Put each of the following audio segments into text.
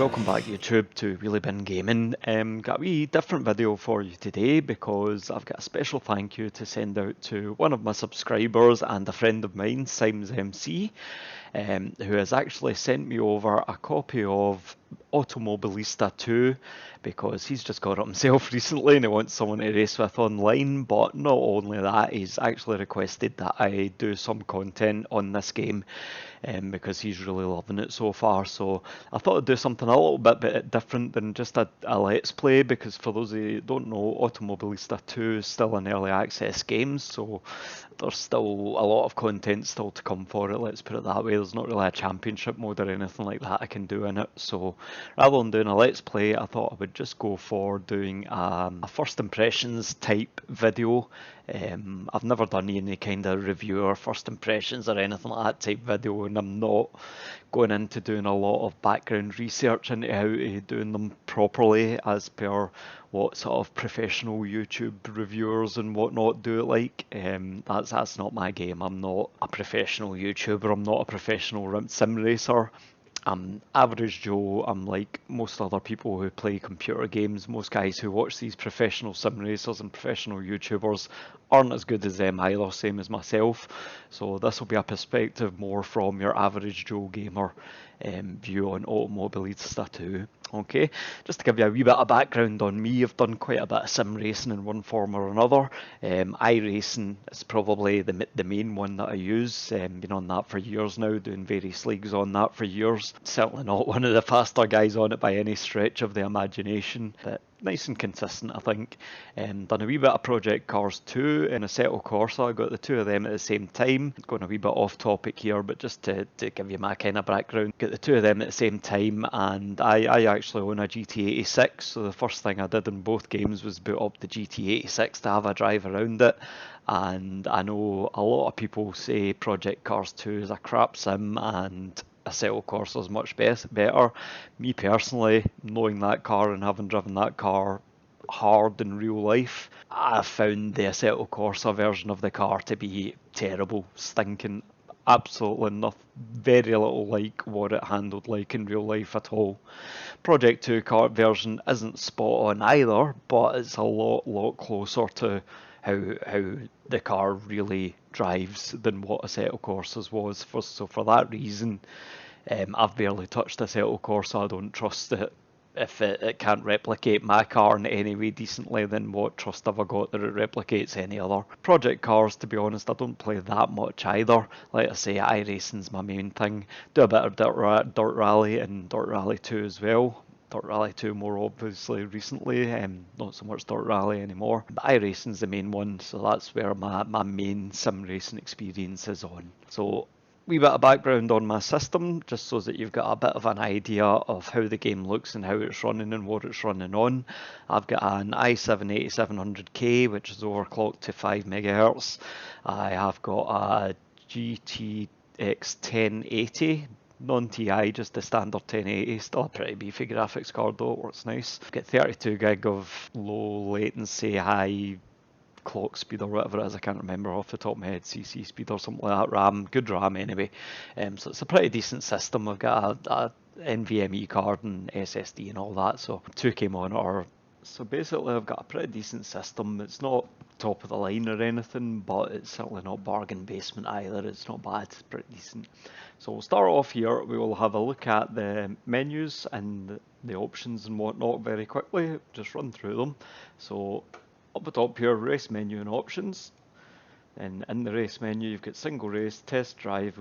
welcome back YouTube to Really Been Gaming. Got a wee different video for you today because I've got a special thank you to send out to one of my subscribers and a friend of mine, Sims MC, who has actually sent me over a copy of Automobilista 2 because he's just got it himself recently and he wants someone to race with online. But not only that, he's actually requested that I do some content on this game because he's really loving it so far. So I thought I'd do something a little bit different than just a let's play, because for those of you who don't know, Automobilista 2 is still an early access game, so there's still a lot of content still to come for it, let's put it that way. There's not really a championship mode or anything like that I can do in it, so rather than doing a let's play, I thought I would just go for doing a first impressions type video. I've never done any kind of review or first impressions or anything like that type video, and I'm not going into doing a lot of background research into how to doing them properly as per what sort of professional YouTube reviewers and whatnot do it like. That's not my game. I'm not a professional YouTuber. I'm not a professional sim racer. I'm average Joe. I'm like most other people who play computer games. Most guys who watch these professional sim racers and professional YouTubers aren't as good as them either, same as myself. So this will be a perspective more from your average Joe gamer view on Automobilista 2. Okay, just to give you a wee bit of background on me, I've done quite a bit of sim racing in one form or another. iRacing is probably the main one that I use. Been on that for years now, doing various leagues on that for years. Certainly not one of the faster guys on it by any stretch of the imagination, but nice and consistent, I think. Done a wee bit of Project Cars 2 and Assetto Corsa. I got the two of them at the same time. Going a wee bit off topic here, but just to give you my kind of background. Got the two of them at the same time, and I actually own a GT86, so the first thing I did in both games was boot up the GT86 to have a drive around it. And I know a lot of people say Project Cars 2 is a crap sim and Assetto Corsa is much better. Me personally, knowing that car and having driven that car hard in real life, I found the Assetto Corsa version of the car to be terrible, stinking, absolutely nothing, very little like what it handled like in real life at all. Project 2 car version isn't spot on either, but it's a lot closer to how the car really drives than what Assetto Corsa's was. So for that reason, I've barely touched Assetto Corsa. I don't trust it. If it can't replicate my car in any way decently, then what trust have I got that it replicates any other? Project Cars, to be honest, I don't play that much either. Like I say, iRacing's my main thing. Do a bit of Dirt Rally and Dirt Rally 2 as well. Dirt Rally 2 more obviously recently, not so much Dirt Rally anymore. But iRacing's the main one, so that's where my main sim racing experience is on. So wee bit of background on my system, just so that you've got a bit of an idea of how the game looks and how it's running and what it's running on. I've got an i7-8700K, which is overclocked to 5 MHz. I have got a GTX 1080, non-TI, just the standard 1080, still a pretty beefy graphics card though, it works nice. I've got 32 gig of low latency, high clock speed or whatever it is, I can't remember off the top of my head, CC speed or something like that, RAM, good RAM anyway. So it's a pretty decent system. I've got a NVMe card and SSD and all that, so 2K monitor. So basically I've got a pretty decent system. It's not top of the line or anything, but it's certainly not bargain basement either. It's not bad, it's pretty decent. So we'll start off here. We will have a look at the menus and the options and whatnot very quickly, just run through them. So up the top here, race menu and options. And in the race menu, you've got single race, test drive,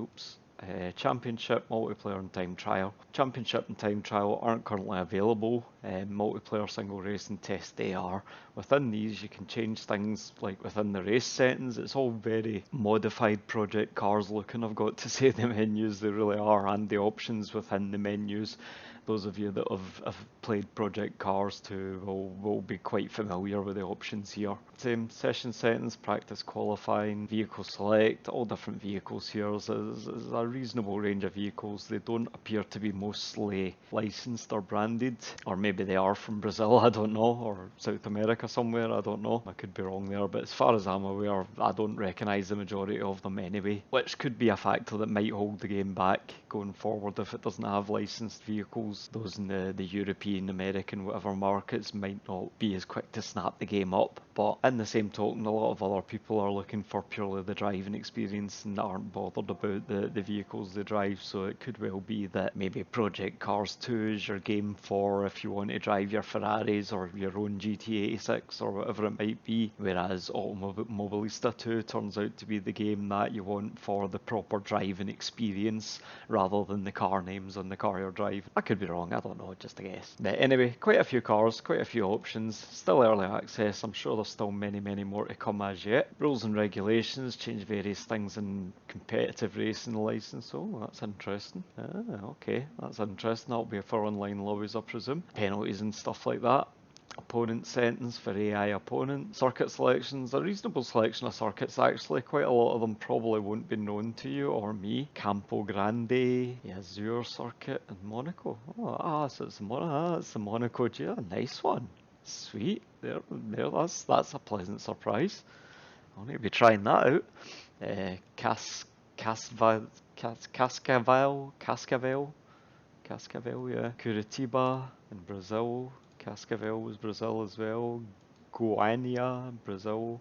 championship, multiplayer and time trial. Championship and time trial aren't currently available. Multiplayer, single race and test they are. Within these you can change things like within the race settings. It's all very modified Project Cars looking, I've got to say. The menus, they really are, and the options within the menus. Those of you that have played Project Cars 2 will be quite familiar with the options here. Same session settings, practice qualifying, vehicle select, all different vehicles here. There's a reasonable range of vehicles. They don't appear to be mostly licensed or branded, or maybe they are from Brazil, I don't know, or South America somewhere, I don't know. I could be wrong there, but as far as I'm aware, I don't recognise the majority of them anyway, which could be a factor that might hold the game back going forward if it doesn't have licensed vehicles. Those in the European, American, whatever markets might not be as quick to snap the game up, but in the same token, a lot of other people are looking for purely the driving experience and aren't bothered about the vehicles they drive, so it could well be that maybe Project Cars 2 is your game for if you want to drive your Ferraris or your own GT86 or whatever it might be, whereas Automobilista 2 turns out to be the game that you want for the proper driving experience rather than the car names on the car you're driving. I could be wrong, I don't know, just a guess. But anyway, quite a few cars, quite a few options, still early access. I'm sure there's still many more to come as yet. Rules and regulations, change various things in competitive racing license. Oh, that's interesting. Okay, that's interesting. That'll be for online lobbies, I presume. Penalties and stuff like that. Opponent settings for AI opponent. Circuit selections, a reasonable selection of circuits actually. Quite a lot of them probably won't be known to you or me. Campo Grande, the Azure circuit in Monaco. Oh, so it's the Monaco G. Nice one. Sweet. There, that's a pleasant surprise. I'll need to be trying that out. Cascavel, yeah. Curitiba in Brazil. Cascavel was Brazil as well. Goiânia, Brazil.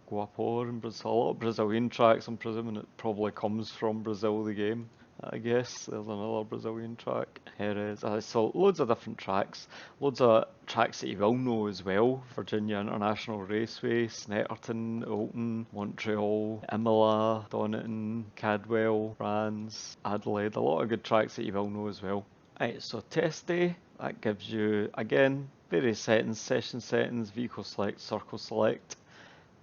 Guapor in Brazil. A lot of Brazilian tracks. I'm presuming it probably comes from Brazil, the game. I guess there's another Brazilian track. Here is, so loads of different tracks. Loads of tracks that you will know as well. Virginia International Raceway, Snetterton, Alton, Montreal, Imola, Donington, Cadwell, France, Adelaide. A lot of good tracks that you will know as well. Right, so test day, that gives you, again, various settings, session settings, vehicle select, circle select.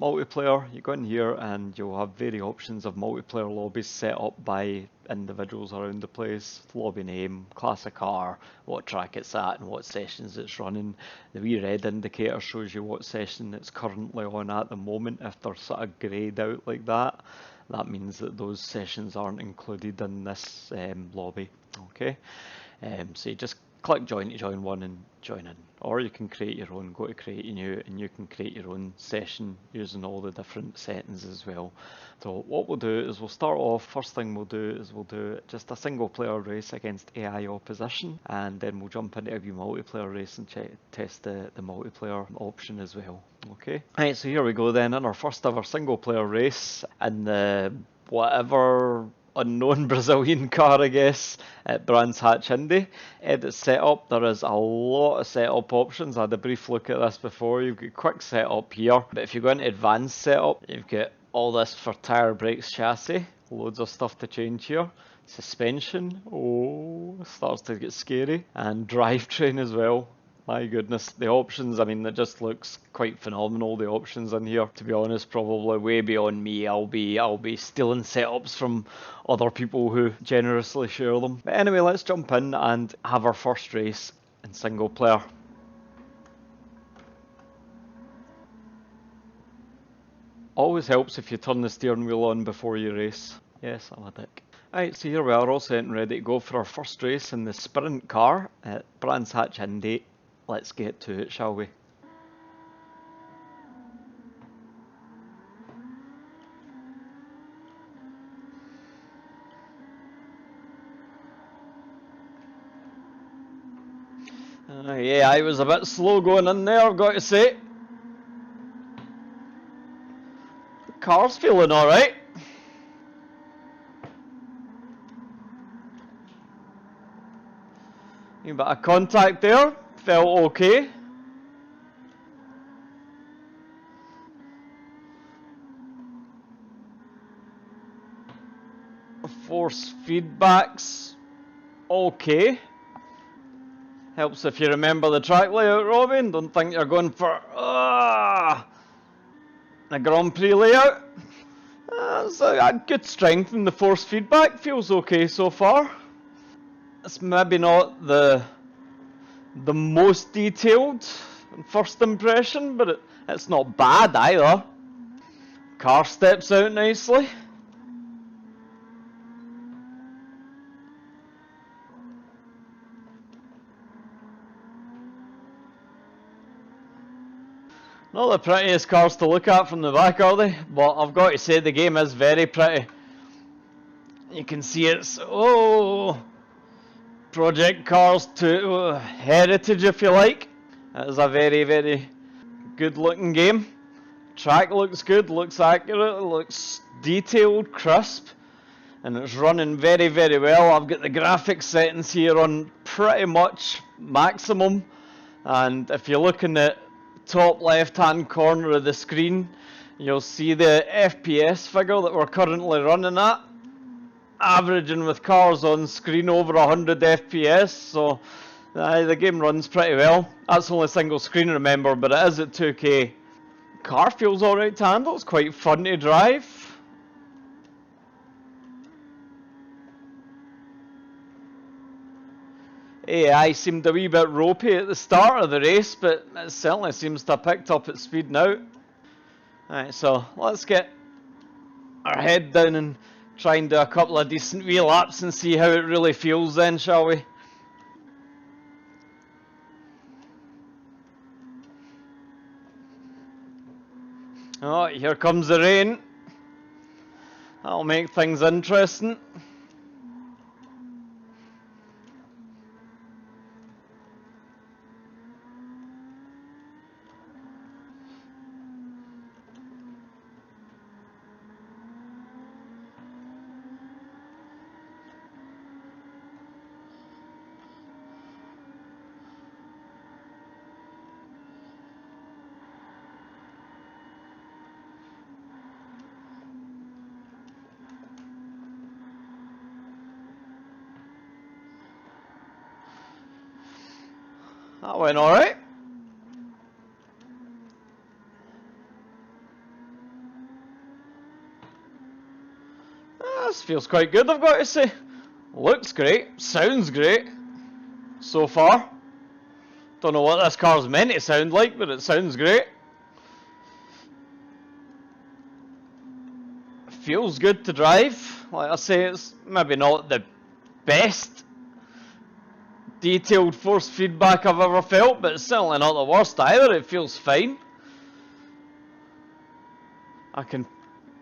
Multiplayer, you go in here and you'll have various options of multiplayer lobbies set up by individuals around the place. Lobby name, class of car, what track it's at and what sessions it's running. The wee red indicator shows you what session it's currently on at the moment. If they're sort of greyed out like that, that means that those sessions aren't included in this lobby. Okay, so you just click join to join one and join in, or you can create your own. Go to create a new and you can create your own session using all the different settings as well. So what we'll do is we'll start off, first thing we'll do is we'll do just a single player race against AI opposition, and then we'll jump into a wee multiplayer race and test the multiplayer option as well. Okay, right, so here we go then in our first ever single player race in the whatever unknown Brazilian car, I guess, at Brands Hatch Indy. Edit setup, there is a lot of setup options. I had a brief look at this before. You've got quick setup here, but if you go into advanced setup, you've got all this for tyre, brakes, chassis, loads of stuff to change here. Suspension, oh, starts to get scary, and drivetrain as well. My goodness, the options, I mean, it just looks quite phenomenal, the options in here. To be honest, probably way beyond me. I'll be stealing setups from other people who generously share them. But anyway, let's jump in and have our first race in single player. Always helps if you turn the steering wheel on before you race. Yes, I'm a dick. Right, so here we are all set and ready to go for our first race in the sprint car at Brands Hatch Indy. Let's get to it, shall we? Yeah, I was a bit slow going in there, I've got to say. The car's feeling alright. A bit of contact there, felt okay. Force feedback's okay. Helps if you remember the track layout, Robin. Don't think you're going for a Grand Prix layout. So a good strength in the force feedback. Feels okay so far. It's maybe not the the most detailed first impression, but it's not bad either. Car steps out nicely. Not the prettiest cars to look at from the back, are they? But I've got to say the game is very pretty. You can see it's project cars to heritage, if you like. It is a very, very good looking game. Track looks good, looks accurate, looks detailed, crisp, and it's running very, very well. I've got the graphics settings here on pretty much maximum, and if you look in the top left hand corner of the screen, you'll see the FPS figure that we're currently running at, averaging with cars on screen over 100 FPS, so the game runs pretty well. That's only single screen, remember, but it is at 2K. Car feels alright to handle, it's quite fun to drive. AI seemed a wee bit ropey at the start of the race, but it certainly seems to have picked up its speed now. Alright, so let's get our head down and try and do a couple of decent wheel laps and see how it really feels then, shall we? Oh, here comes the rain. That'll make things interesting. That went alright. This feels quite good, I've got to say. Looks great, sounds great so far. Don't know what this car's meant to sound like, but it sounds great. Feels good to drive. Like I say, it's maybe not the best detailed force feedback I've ever felt, but it's certainly not the worst either. It feels fine. I can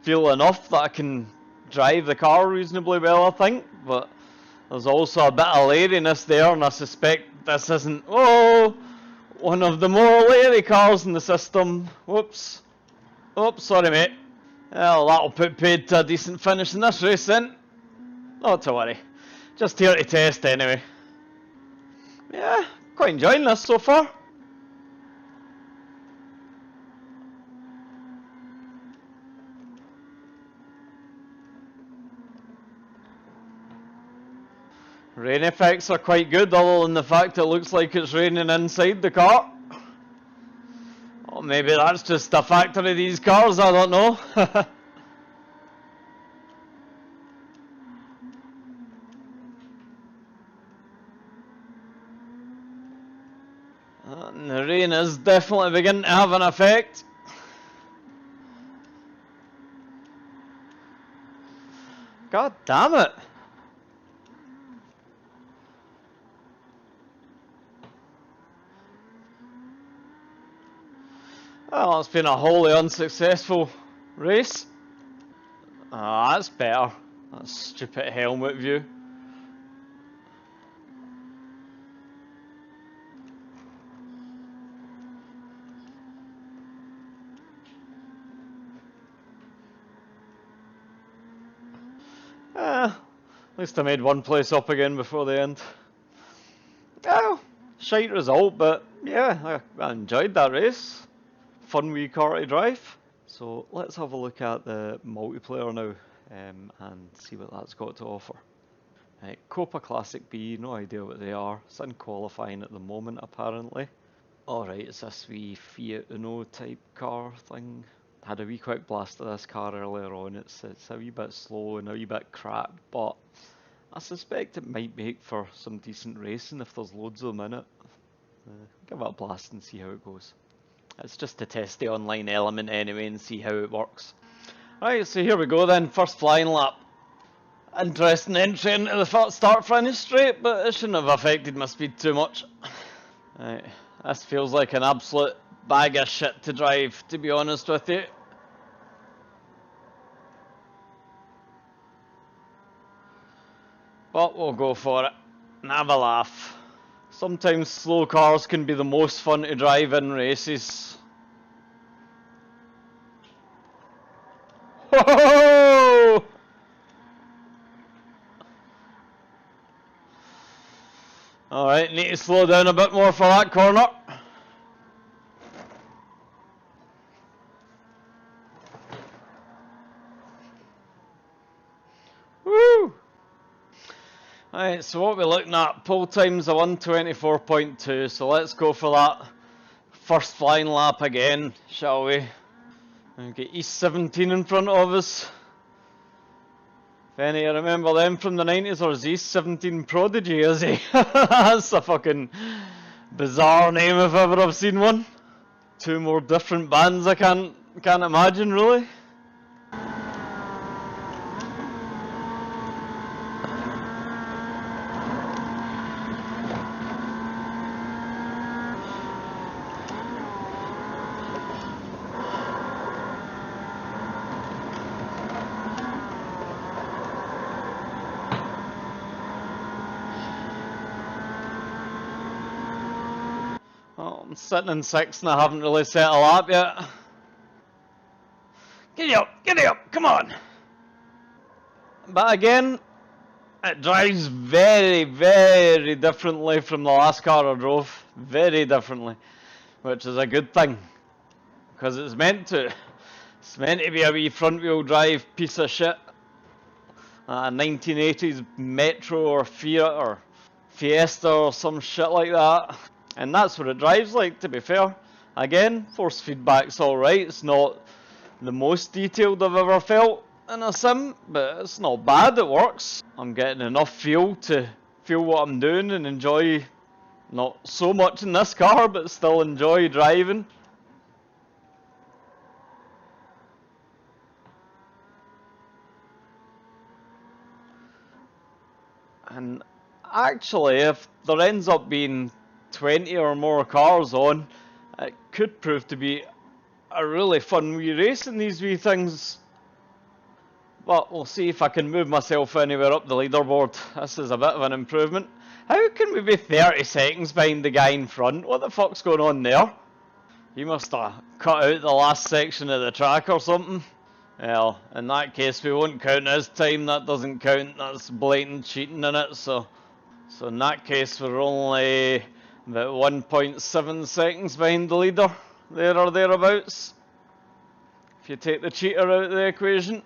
feel enough that I can drive the car reasonably well, I think, but there's also a bit of lariness there, and I suspect this isn't one of the more leery cars in the system. Whoops. Oops, sorry mate. Well, that'll put paid to a decent finish in this race then. Not to worry. Just here to test anyway. Yeah, quite enjoying this so far. Rain effects are quite good, other than the fact it looks like it's raining inside the car. Or maybe that's just a factor of these cars, I don't know. And the rain is definitely beginning to have an effect. God damn it. Well, it's been a wholly unsuccessful race. Ah, that's better. That stupid helmet view. At least I made one place up again before the end. Oh, shite result, but yeah, I enjoyed that race. Fun wee car to drive. So let's have a look at the multiplayer now and see what that's got to offer. Right, Copa Classic B, no idea what they are. It's in qualifying at the moment apparently. Alright, it's this wee Fiat Uno type car thing. Had a wee quick blast of this car earlier on. It's a wee bit slow and a wee bit crap, but I suspect it might make for some decent racing if there's loads of them in it. Give it a blast and see how it goes. It's just to test the online element anyway and see how it works. Right, so here we go then, first flying lap. Interesting entry into the start finish straight, but it shouldn't have affected my speed too much. Right, this feels like an absolute bag of shit to drive, to be honest with you. But we'll go for it and have a laugh. Sometimes slow cars can be the most fun to drive in races. Whoa! Alright, need to slow down a bit more for that corner. Woo! Alright, so what we're looking at, pole time's a 1:24.2, so let's go for that first flying lap again, shall we? And get East 17 in front of us. If any of you remember them from the 90s, or is East 17 Prodigy, is he? That's a fucking bizarre name if ever I've seen one. Two more different bands I can't imagine, really. I'm sitting in sixth and I haven't really set a lap yet. Giddy up, come on! But again, it drives very, very differently from the last car I drove. Very differently. Which is a good thing. Because it's meant to. It's meant to be a wee front wheel drive piece of shit. A 1980s Metro or Fiat or Fiesta or some shit like that. And that's what it drives like, to be fair. Again, force feedback's alright. It's not the most detailed I've ever felt in a sim, but it's not bad, it works. I'm getting enough feel to feel what I'm doing and enjoy, not so much in this car, but still enjoy driving. And actually, if there ends up being 20 or more cars on, it could prove to be a really fun wee race in these wee things. But we'll see if I can move myself anywhere up the leaderboard. This is a bit of an improvement. How can we be 30 seconds behind the guy in front? What the fuck's going on there? He must have cut out the last section of the track or something. Well, in that case we won't count his time, that doesn't count, that's blatant cheating in it, so in that case we're only about 1.7 seconds behind the leader, there or thereabouts, if you take the cheater out of the equation.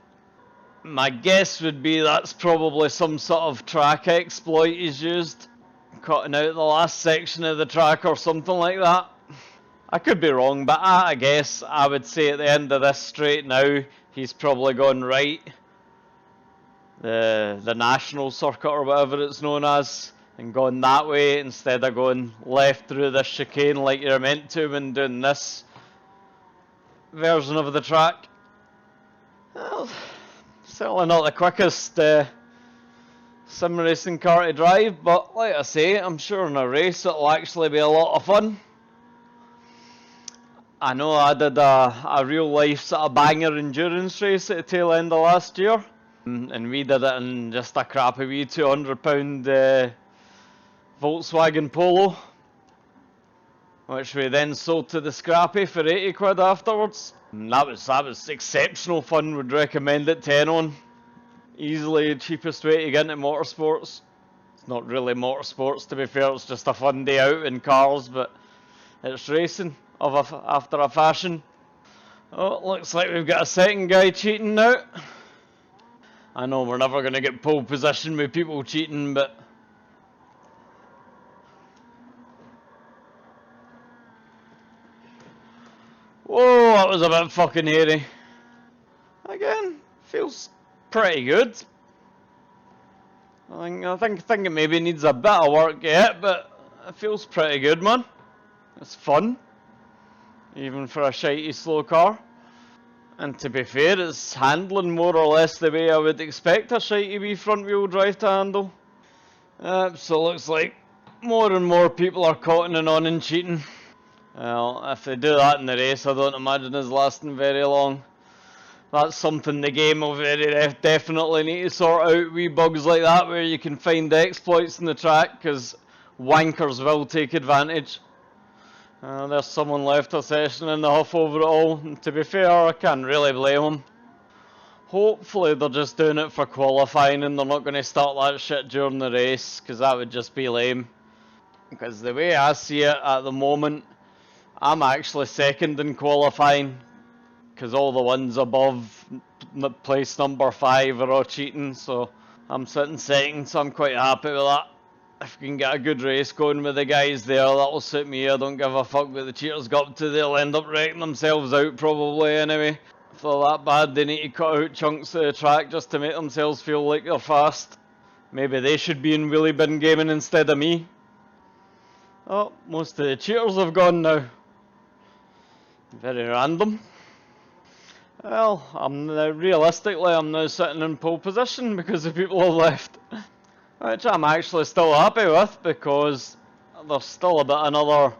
My guess would be that's probably some sort of track exploit he's used, cutting out the last section of the track or something like that. I could be wrong, but I guess I would say at the end of this straight now, he's probably gone right, the national circuit or whatever it's known as, and gone that way instead of going left through this chicane like you're meant to when doing this version of the track. Well, certainly not the quickest sim racing car to drive, but like I say, I'm sure in a race it'll actually be a lot of fun. I know I did a real life sort of banger endurance race at the tail end of last year, and we did it in just a crappy wee £200 Volkswagen Polo, which we then sold to the scrappy for 80 quid afterwards. And that was exceptional fun, would recommend it to anyone. Easily the cheapest way to get into motorsports. It's not really motorsports, to be fair, it's just a fun day out in cars, but it's racing after a fashion. Oh, it looks like we've got a second guy cheating now. I know we're never going to get pole position with people cheating, but whoa, that was a bit fucking hairy. Again, feels pretty good. I think it maybe needs a bit of work yet, but it feels pretty good, man. It's fun, even for a shitey slow car. And to be fair, it's handling more or less the way I would expect a shitey wee front wheel drive to handle. So it looks like more and more people are cottoning on and cheating. Well, if they do that in the race, I don't imagine it's lasting very long. That's something the game will very definitely need to sort out, wee bugs like that where you can find exploits in the track, because wankers will take advantage. There's someone left a session in the huff over it all, and to be fair, I can't really blame them. Hopefully they're just doing it for qualifying and they're not going to start that shit during the race, because that would just be lame. Because the way I see it at the moment, I'm actually second in qualifying, because all the ones above place number 5 are all cheating, so I'm sitting second, so I'm quite happy with that. If we can get a good race going with the guys there, that'll suit me. I don't give a fuck what the cheaters got up to, they'll end up wrecking themselves out probably anyway. If they're that bad, they need to cut out chunks of the track just to make themselves feel like they're fast. Maybe they should be in wheelie bin gaming instead of me. Oh, most of the cheaters have gone now. Very random. Well, realistically, I'm now sitting in pole position because the people have left. Which I'm actually still happy with, because there's still about another...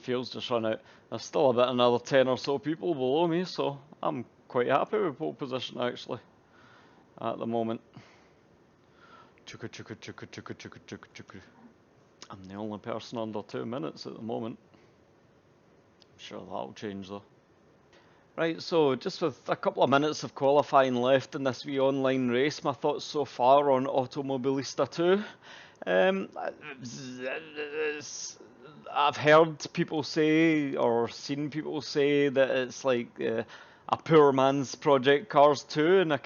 fuel's just run out. There's still about another 10 or so people below me, so I'm quite happy with pole position actually, at the moment. Chugga chugga chugga chugga chugga chugga chugga. I'm the only person under 2 minutes at the moment. I'm sure that'll change though. Right, so just with a couple of minutes of qualifying left in this wee online race, my thoughts so far on Automobilista 2. I've heard people say, or seen people say, that it's like a poor man's Project Cars 2, and I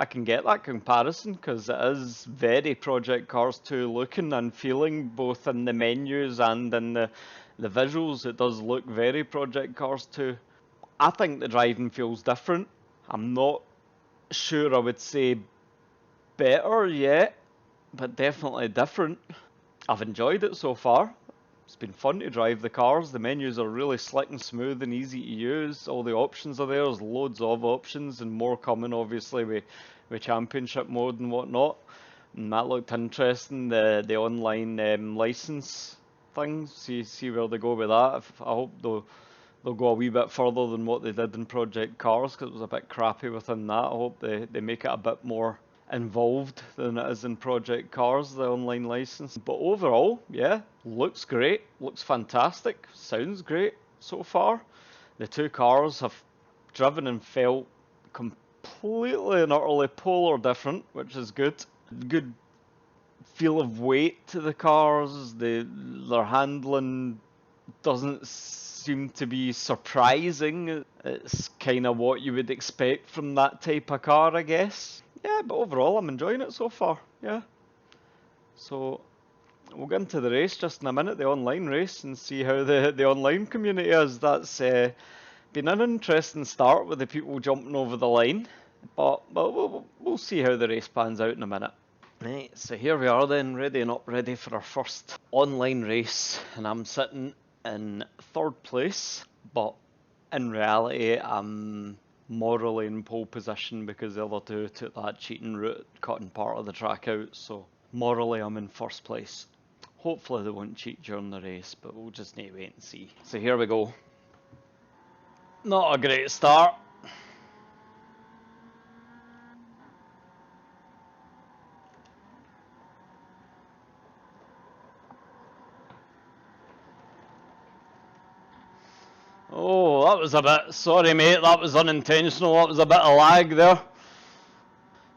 can get that comparison, because it is very Project Cars 2 looking and feeling, both in the menus and in the visuals. It does look very Project Cars 2. I think the driving feels different. I'm not sure I would say better yet, but definitely different. I've enjoyed it so far. It's been fun to drive the cars. The menus are really slick and smooth and easy to use. All the options are there. There's loads of options, and more coming obviously with championship mode and whatnot. And that looked interesting. The online license thing. See where they go with that. I hope they'll go a wee bit further than what they did in Project Cars, because it was a bit crappy within that. I hope they make it a bit more involved than it is in Project Cars, the online license. But overall, yeah, looks great, looks fantastic, sounds great so far. The two cars have driven and felt completely and utterly polar different, which is good. Good feel of weight to the cars. Their handling doesn't seem to be surprising. It's kind of what you would expect from that type of car, I guess. Yeah, but overall I'm enjoying it so far, yeah. So we'll get into the race just in a minute, the online race, and see how the online community is. That's been an interesting start with the people jumping over the line, but we'll see how the race pans out in a minute. Right, so here we are then, ready for our first online race, and I'm sitting in 3rd place, but in reality I'm morally in pole position because the other two took that cheating route, cutting part of the track out, so morally I'm in 1st place. Hopefully they won't cheat during the race, but we'll just need to wait and see. So here we go. Not a great start. Oh, that was a bit, sorry mate, that was unintentional, that was a bit of lag there.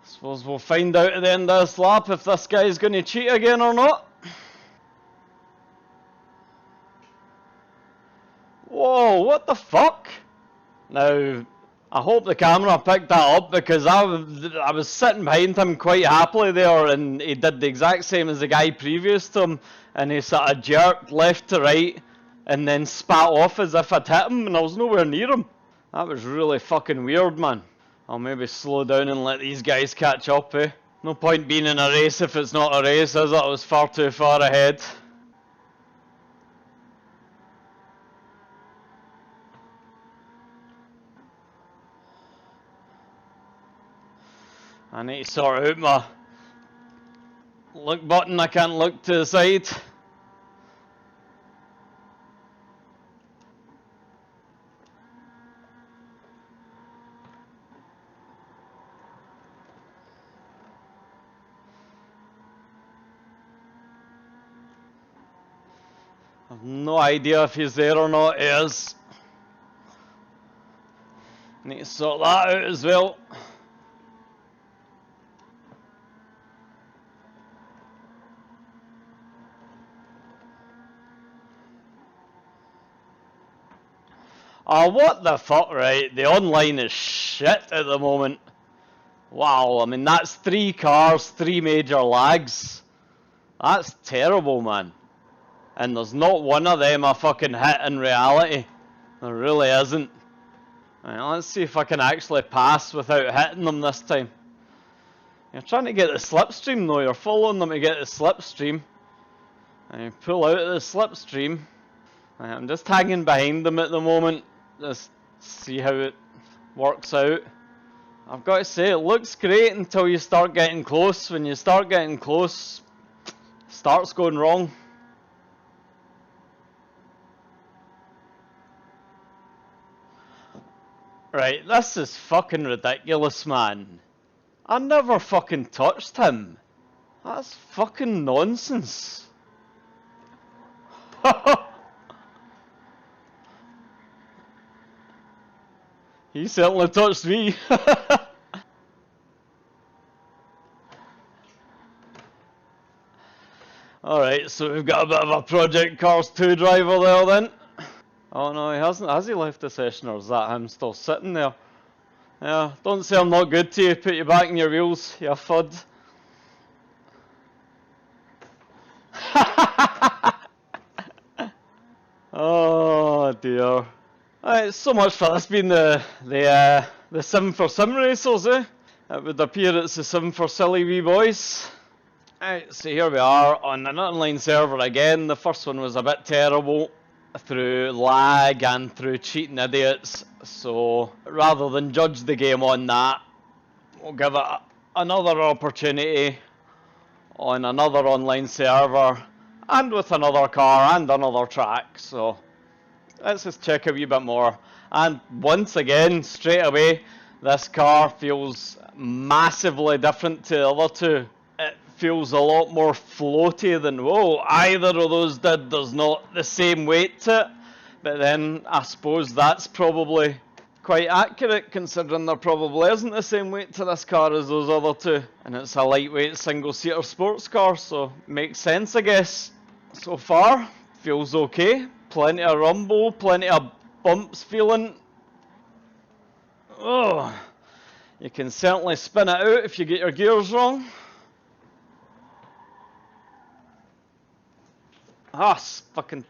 Suppose we'll find out at the end of this lap if this guy's going to cheat again or not. Whoa, what the fuck? Now, I hope the camera picked that up, because I was sitting behind him quite happily there, and he did the exact same as the guy previous to him, and he sort of jerked left to right and then spat off as if I'd hit him, and I was nowhere near him. That was really fucking weird, man. I'll maybe slow down and let these guys catch up, eh? No point being in a race if it's not a race, is it? I was far too far ahead. I need to sort out my look button. I can't look to the side. I've no idea if he's there or not. He is. Need to sort that out as well. Oh, what the fuck, right? The online is shit at the moment. Wow, I mean, that's 3 cars, 3 major lags. That's terrible, man. And there's not one of them I fucking hit in reality. There really isn't. Right, let's see if I can actually pass without hitting them this time. You're trying to get the slipstream though, you're following them to get the slipstream. And you pull out of the slipstream. Right, I'm just hanging behind them at the moment. Just see how it works out. I've got to say, it looks great until you start getting close. When you start getting close, it starts going wrong. Right, this is fucking ridiculous, man. I never fucking touched him. That's fucking nonsense. He certainly touched me. Alright, so we've got a bit of a Project Cars 2 driver there then. Oh no, he hasn't. Has he left the session, or is that him still sitting there? Yeah, don't say I'm not good to you. Put you back in your wheels, you fud. Oh dear. Alright, so much for this being the sim for sim racers, eh? It would appear it's the sim for silly wee boys. Alright, so here we are on an online server again. The first one was a bit terrible through lag and through cheating idiots, so rather than judge the game on that, we'll give it another opportunity on another online server and with another car and another track. So let's just check a wee bit more. And once again, straight away, this car feels massively different to the other two. It feels a lot more floaty than, whoa, either of those did. There's not the same weight to it. But then I suppose that's probably quite accurate, considering there probably isn't the same weight to this car as those other two. And it's a lightweight single-seater sports car, so makes sense, I guess. So far, feels okay. Plenty of rumble, plenty of bumps feeling. Oh, you can certainly spin it out if you get your gears wrong. Ah, fucking.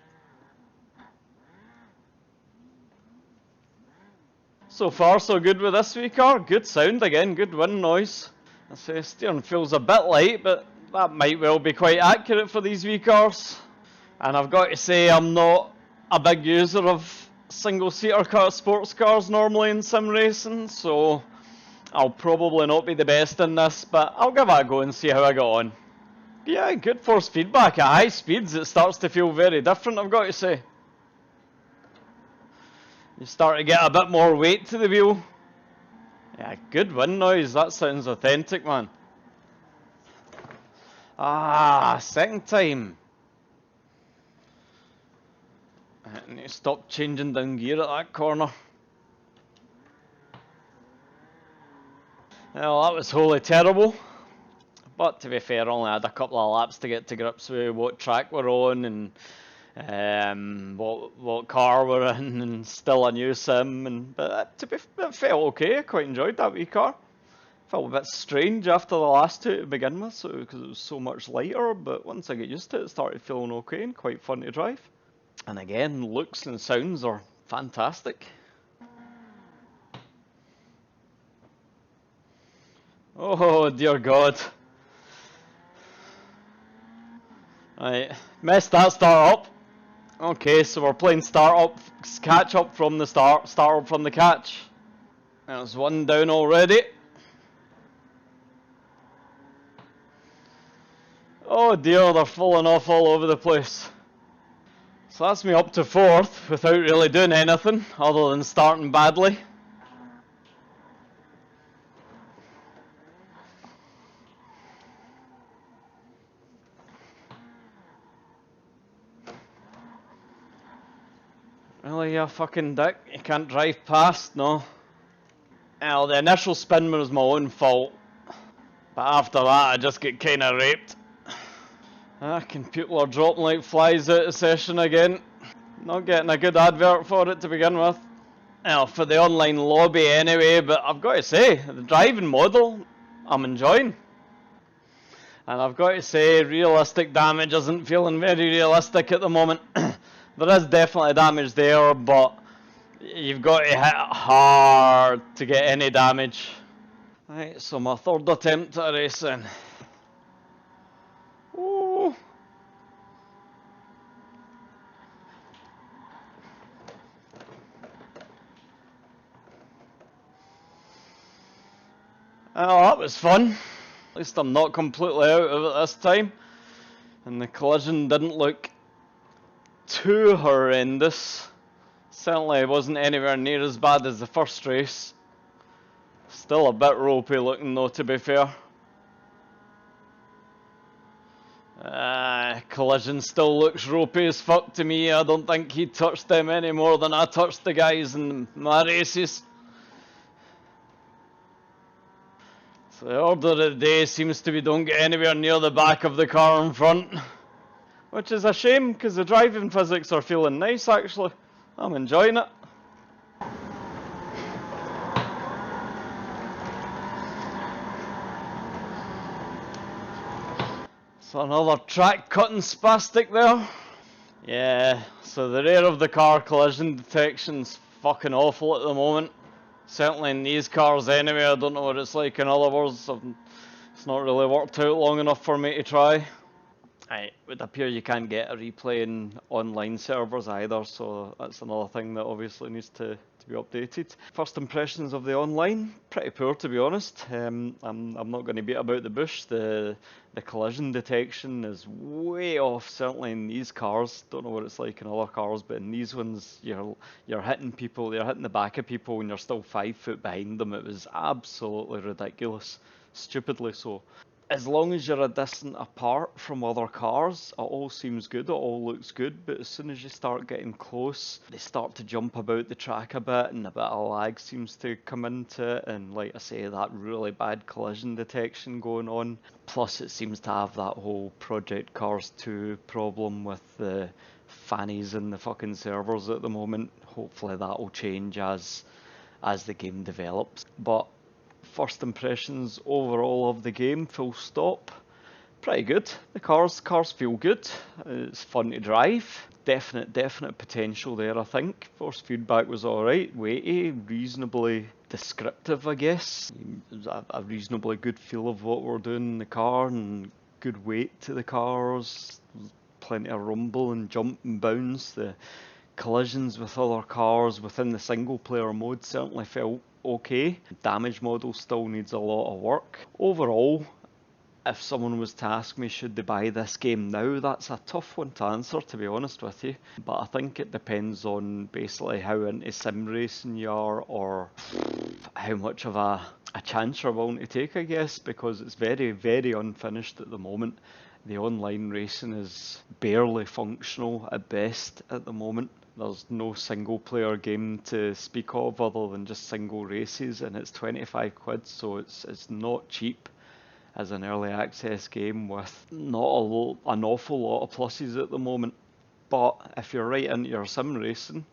So far, so good with this wee car. Good sound again, good wind noise. I say steering feels a bit light, but that might well be quite accurate for these wee cars. And I've got to say, I'm not a big user of single-seater sports cars normally in sim racing, so I'll probably not be the best in this, but I'll give it a go and see how I go on. Yeah, good force feedback. At high speeds, it starts to feel very different, I've got to say. You start to get a bit more weight to the wheel. Yeah, good wind noise. That sounds authentic, man. Ah, second time. I need to stop changing down gear at that corner. Well, that was wholly terrible. But to be fair, I only had a couple of laps to get to grips with what track we're on and what car we're in, and still a new sim. But to be fair, it felt okay. I quite enjoyed that wee car. Felt a bit strange after the last two to begin with, so because it was so much lighter. But once I get used to it, it started feeling okay and quite fun to drive. And again, looks and sounds are fantastic. Oh dear God. Right, messed that start up. Okay, so we're playing start up, catch up from the start up from the catch. There's one down already. Oh dear, they're falling off all over the place. So that's me up to 4th without really doing anything other than starting badly. Really, you fucking dick? You can't drive past, no? Well, the initial spin was my own fault, but after that I just get kinda raped. People are dropping like flies out of session again. Not getting a good advert for it to begin with. Well, for the online lobby anyway, but I've got to say, the driving model, I'm enjoying. And I've got to say, realistic damage isn't feeling very realistic at the moment. There is definitely damage there, but you've got to hit hard to get any damage. Right, so my third attempt at racing. Ooh. Oh, that was fun. At least I'm not completely out of it this time. And the collision didn't look too horrendous. Certainly it wasn't anywhere near as bad as the first race. Still a bit ropey looking though, to be fair. Collision still looks ropey as fuck to me. I don't think he touched them any more than I touched the guys in my races. So the order of the day seems to be don't get anywhere near the back of the car in front. Which is a shame, because the driving physics are feeling nice actually. I'm enjoying it. So another track cutting spastic there. Yeah, so the rear of the car collision detection's fucking awful at the moment. Certainly in these cars anyway, I don't know what it's like in others. It's not really worked out long enough for me to try. It would appear you can't get a replay in online servers either, so that's another thing that obviously needs to be updated. First impressions of the online, pretty poor to be honest. I'm not going to beat about the bush. The collision detection is way off, certainly in these cars. Don't know what it's like in other cars, but in these ones, you're hitting people, you're hitting the back of people, and you're still 5 foot behind them. It was absolutely ridiculous, stupidly so. As long as you're a distance apart from other cars, it all seems good, it all looks good, but as soon as you start getting close, they start to jump about the track a bit, and a bit of lag seems to come into it, and like I say, that really bad collision detection going on. Plus it seems to have that whole Project Cars 2 problem with the fannies in the fucking servers at the moment. Hopefully that will change as the game develops. But first impressions overall of the game, full stop, pretty good. The cars feel good. It's fun to drive. Definite potential there, I think. Force feedback was alright, weighty, reasonably descriptive, I guess. A reasonably good feel of what we're doing in the car, and good weight to the cars. Plenty of rumble and jump and bounce. The collisions with other cars within the single player mode certainly felt okay. Damage model still needs a lot of work. Overall, if someone was to ask me should they buy this game now, that's a tough one to answer, to be honest with you. But I think it depends on basically how into sim racing you are, or how much of a chance you're willing to take, I guess, because it's very unfinished at the moment. The online racing is barely functional at best at the moment. There's no single player game to speak of other than just single races, and it's 25 quid, so it's not cheap as an early access game with not an awful lot of pluses at the moment. But if you're right into your sim racing,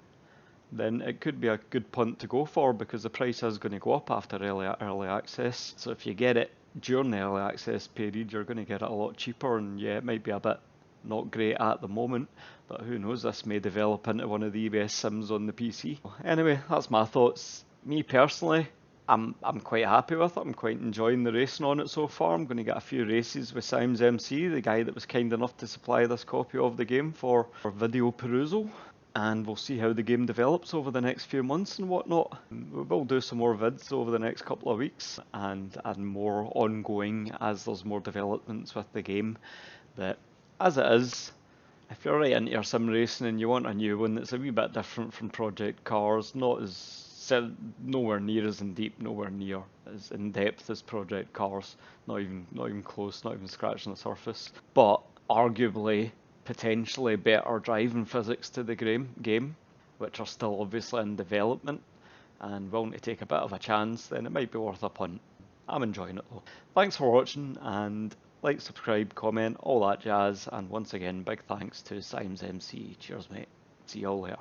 then it could be a good punt to go for, because the price is going to go up after early access. So if you get it during the early access period, you're going to get it a lot cheaper, and yeah, it might be a bit not great at the moment, but who knows, this may develop into one of the best sims on the PC. Anyway, that's my thoughts. Me personally, I'm quite happy with it. I'm quite enjoying the racing on it so far. I'm going to get a few races with Sims MC, the guy that was kind enough to supply this copy of the game for video perusal. And we'll see how the game develops over the next few months and whatnot. We will do some more vids over the next couple of weeks, and more ongoing as there's more developments with the game. that as it is, if you're right into your sim racing and you want a new one that's a wee bit different from Project Cars, not as nowhere near as in deep, nowhere near as in depth as Project Cars, not even close, not even scratching the surface, but arguably potentially better driving physics to the game, which are still obviously in development and willing to take a bit of a chance, then it might be worth a punt. I'm enjoying it though. Thanks for watching, and like, subscribe, comment, all that jazz, and once again, big thanks to Symes MC. Cheers, mate. See you all later.